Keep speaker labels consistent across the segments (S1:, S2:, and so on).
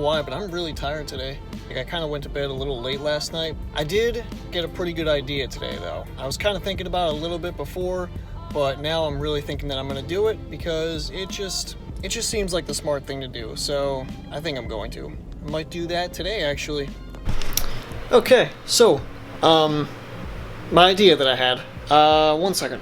S1: why, but I'm really tired today. Like, I kind of went to bed a little late last night. I did get a pretty good idea today, though. I was kind of thinking about it a little bit before, but now I'm really thinking that I'm going to do it because it just seems like the smart thing to do. So I think I'm going to. I might do that today, actually. Okay, so my idea that I had. 1 second.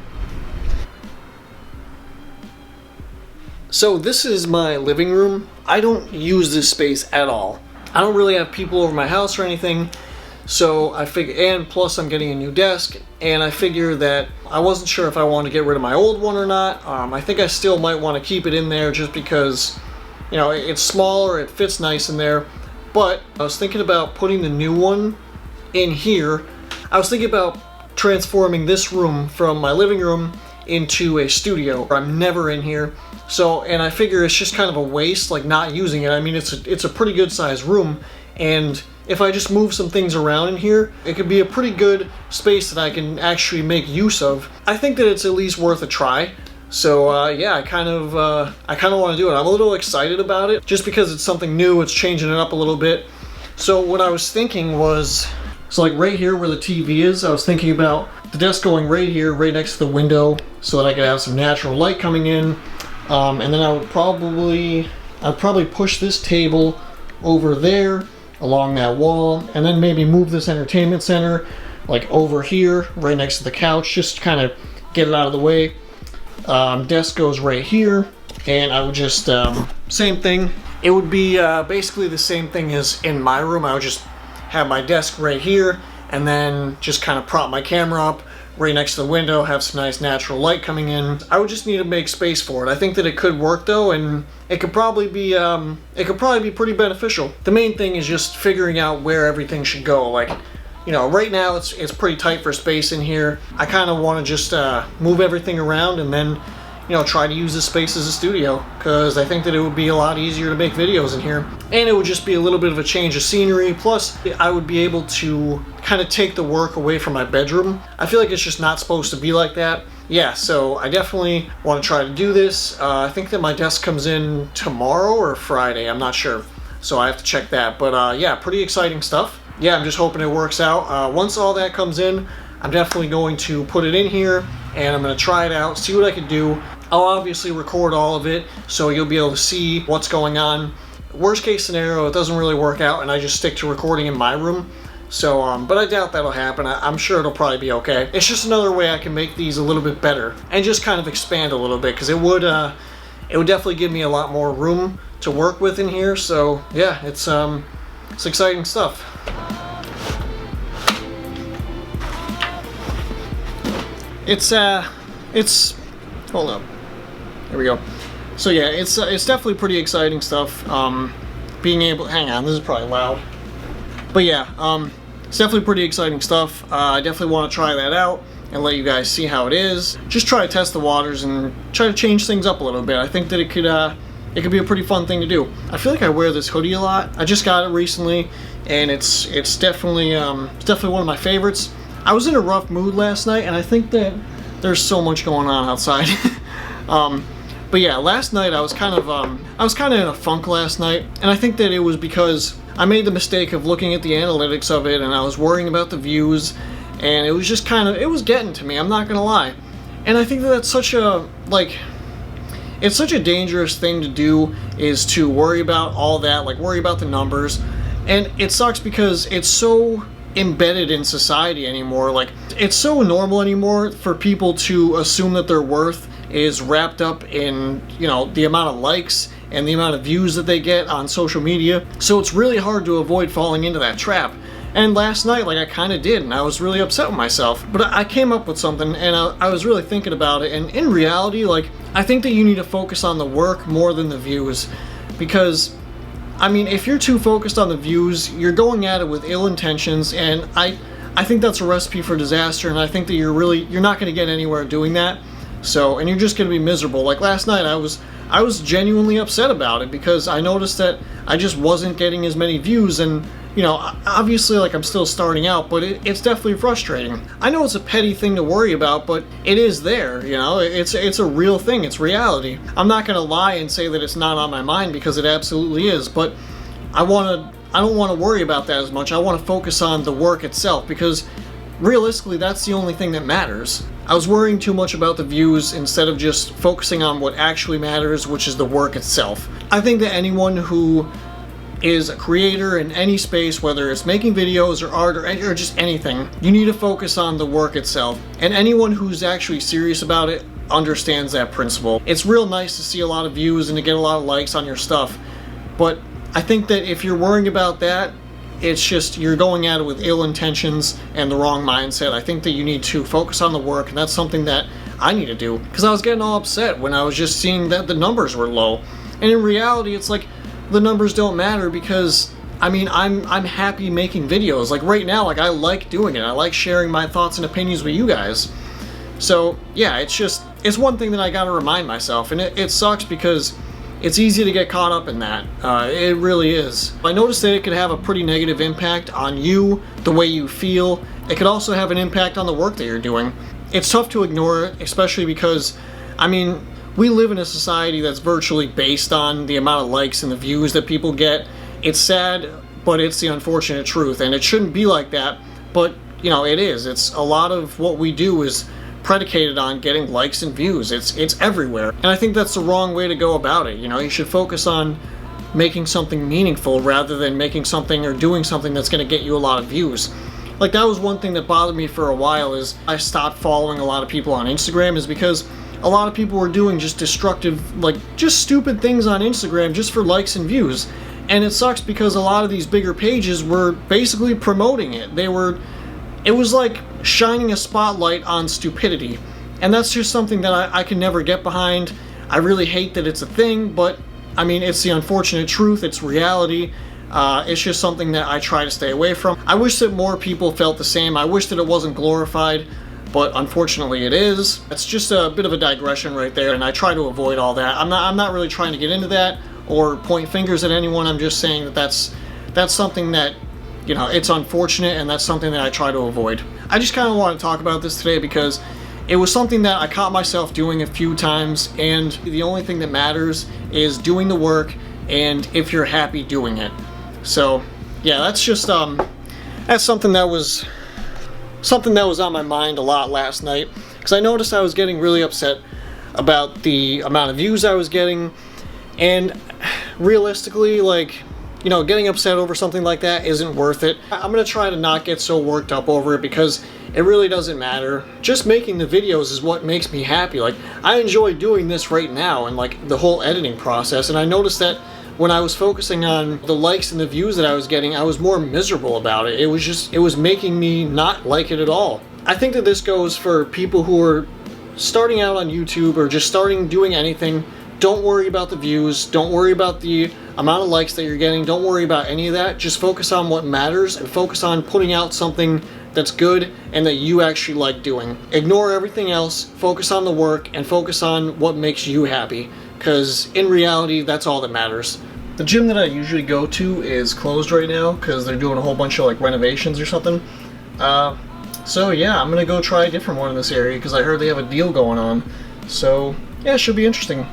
S1: So this is my living room. I don't use this space at all. I don't really have people over my house or anything. So I figure, and plus I'm getting a new desk, and I figure that I wasn't sure if I wanted to get rid of my old one or not. I think I still might want to keep it in there just because, you know, it's smaller, it fits nice in there. But I was thinking about putting the new one in here. I was thinking about transforming this room from my living room into a studio. I'm never in here. So, and I figure it's just kind of a waste, like not using it. I mean, it's a pretty good sized room, and if I just move some things around in here, it could be a pretty good space that I can actually make use of. I think that it's at least worth a try. So yeah, I kind of want to do it. I'm a little excited about it just because it's something new. It's changing it up a little bit. So what I was thinking was, so like right here where the TV is, I was thinking about the desk going right here, right next to the window, so that I could have some natural light coming in. And then I'd probably push this table over there along that wall, and then maybe move this entertainment center like over here, right next to the couch, just to kind of get it out of the way. Desk goes right here, and I would just, same thing. It would be basically the same thing as in my room. I would just have my desk right here, and then just kind of prop my camera up right next to the window, have some nice natural light coming in. I would just need to make space for it. I think that it could work though, and it could probably be pretty beneficial. The main thing is just figuring out where everything should go. Like, you know, right now it's pretty tight for space in here. I kind of want to just move everything around and then, you know, try to use this space as a studio, because I think that it would be a lot easier to make videos in here, and it would just be a little bit of a change of scenery. Plus I would be able to kind of take the work away from my bedroom. I feel like it's just not supposed to be like that. Yeah, so I definitely want to try to do this. I think that my desk comes in tomorrow or Friday, I'm not sure, so I have to check that. But yeah, pretty exciting stuff. Yeah, I'm just hoping it works out. Once all that comes in, I'm definitely going to put it in here, and I'm going to try it out, see what I can do. I'll obviously record all of it, so you'll be able to see what's going on. Worst case scenario, it doesn't really work out, and I just stick to recording in my room. So, but I doubt that'll happen. I'm sure it'll probably be okay. It's just another way I can make these a little bit better, and just kind of expand a little bit, because it would definitely give me a lot more room to work with in here. So yeah, it's exciting stuff. It's hold up. There we go. So yeah, it's definitely pretty exciting stuff. Being able, hang on, this is probably loud. But yeah, it's definitely pretty exciting stuff. I definitely want to try that out and let you guys see how it is. Just try to test the waters and try to change things up a little bit. I think that it could be a pretty fun thing to do. I feel like I wear this hoodie a lot. I just got it recently, and it's definitely one of my favorites. I was in a rough mood last night, and I think that there's so much going on outside. But yeah, last night I was kind of in a funk last night, and I think that it was because I made the mistake of looking at the analytics of it, and I was worrying about the views, and it was just it was getting to me, I'm not gonna lie. And I think that that's such a, like, it's such a dangerous thing to do, is to worry about all that, like worry about the numbers. And it sucks because it's so embedded in society anymore. Like, it's so normal anymore for people to assume that their worth is wrapped up in, you know, the amount of likes and the amount of views that they get on social media. So it's really hard to avoid falling into that trap. And last night, like, I kind of did, and I was really upset with myself. But I came up with something, and I was really thinking about it. And in reality, like, I think that you need to focus on the work more than the views. Because, I mean, if you're too focused on the views, you're going at it with ill intentions, and I think that's a recipe for disaster, and I think that you're not going to get anywhere doing that. So, and you're just going to be miserable. Like last night, I was genuinely upset about it because I noticed that I just wasn't getting as many views, and, you know, obviously, like, I'm still starting out, but it's definitely frustrating. I know it's a petty thing to worry about, but it is there, you know? It's a real thing, it's reality. I'm not gonna lie and say that it's not on my mind, because it absolutely is, but I don't want to worry about that as much. I want to focus on the work itself, because realistically that's the only thing that matters. I was worrying too much about the views instead of just focusing on what actually matters, which is the work itself. I think that anyone who is a creator in any space, whether it's making videos or art or just anything, you need to focus on the work itself. And anyone who's actually serious about it understands that principle. It's real nice to see a lot of views and to get a lot of likes on your stuff, but I think that if you're worrying about that, it's just you're going at it with ill intentions and the wrong mindset. I think that you need to focus on the work, and that's something that I need to do, because I was getting all upset when I was just seeing that the numbers were low. And in reality, it's like the numbers don't matter, because I mean, I'm happy making videos. Like right now, like I like doing it. I like sharing my thoughts and opinions with you guys. So yeah, it's one thing that I gotta remind myself, and it sucks because it's easy to get caught up in that. It really is. I noticed that it could have a pretty negative impact on you, the way you feel. It could also have an impact on the work that you're doing. It's tough to ignore it, especially because, I mean, we live in a society that's virtually based on the amount of likes and the views that people get. It's sad, but it's the unfortunate truth, and it shouldn't be like that, but, you know, it is. It's a lot of what we do is predicated on getting likes and views. It's everywhere, and I think that's the wrong way to go about it. You know, you should focus on making something meaningful rather than making something or doing something that's going to get you a lot of views. Like, that was one thing that bothered me for a while, is I stopped following a lot of people on Instagram, is because a lot of people were doing just destructive, like just stupid things on Instagram just for likes and views. And it sucks because a lot of these bigger pages were basically promoting it. It was like shining a spotlight on stupidity, and that's just something that I can never get behind. I really hate that it's a thing, but I mean, it's the unfortunate truth, it's reality. It's just something that I try to stay away from. I wish that more people felt the same. I wish that it wasn't glorified, but unfortunately it is. It's just a bit of a digression right there, and I try to avoid all that. I'm not really trying to get into that or point fingers at anyone. I'm just saying that that's something that, you know, it's unfortunate, and that's something that I try to avoid. I just kind of want to talk about this today because it was something that I caught myself doing a few times, and the only thing that matters is doing the work and if you're happy doing it. So yeah, that's just that's something that was on my mind a lot last night, because I noticed I was getting really upset about the amount of views I was getting, and realistically, like, you know, getting upset over something like that isn't worth it. I'm gonna try to not get so worked up over it, because it really doesn't matter. Just making the videos is what makes me happy. Like, I enjoy doing this right now, and like the whole editing process, and I noticed that when I was focusing on the likes and the views that I was getting, I was more miserable about it. It was making me not like it at all. I think that this goes for people who are starting out on YouTube or just starting doing anything. Don't worry about the views. Don't worry about the amount of likes that you're getting. Don't worry about any of that. Just focus on what matters and focus on putting out something that's good and that you actually like doing. Ignore everything else. Focus on the work and focus on what makes you happy, because in reality, that's all that matters. The gym that I usually go to is closed right now because they're doing a whole bunch of like renovations or something. So yeah, I'm gonna go try a different one in this area because I heard they have a deal going on. So yeah, it should be interesting.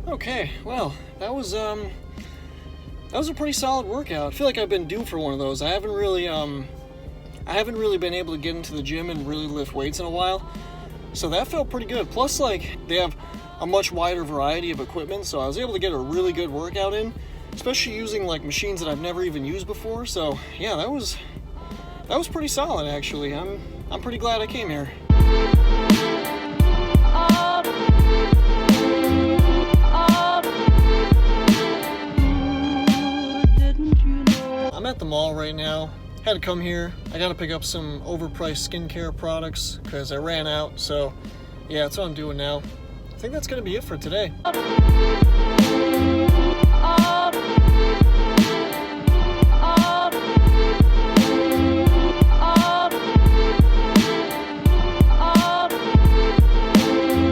S1: Okay, well, that was a pretty solid workout. I feel like I've been due for one of those. I haven't really been able to get into the gym and really lift weights in a while, so that felt pretty good. Plus, like, they have a much wider variety of equipment, so I was able to get a really good workout in, especially using like machines that I've never even used before. So yeah, that was pretty solid actually. I'm pretty glad I came here. I'm at the mall right now. Had to come here. I gotta pick up some overpriced skincare products because I ran out. So yeah, that's what I'm doing now. I think that's gonna be it for today.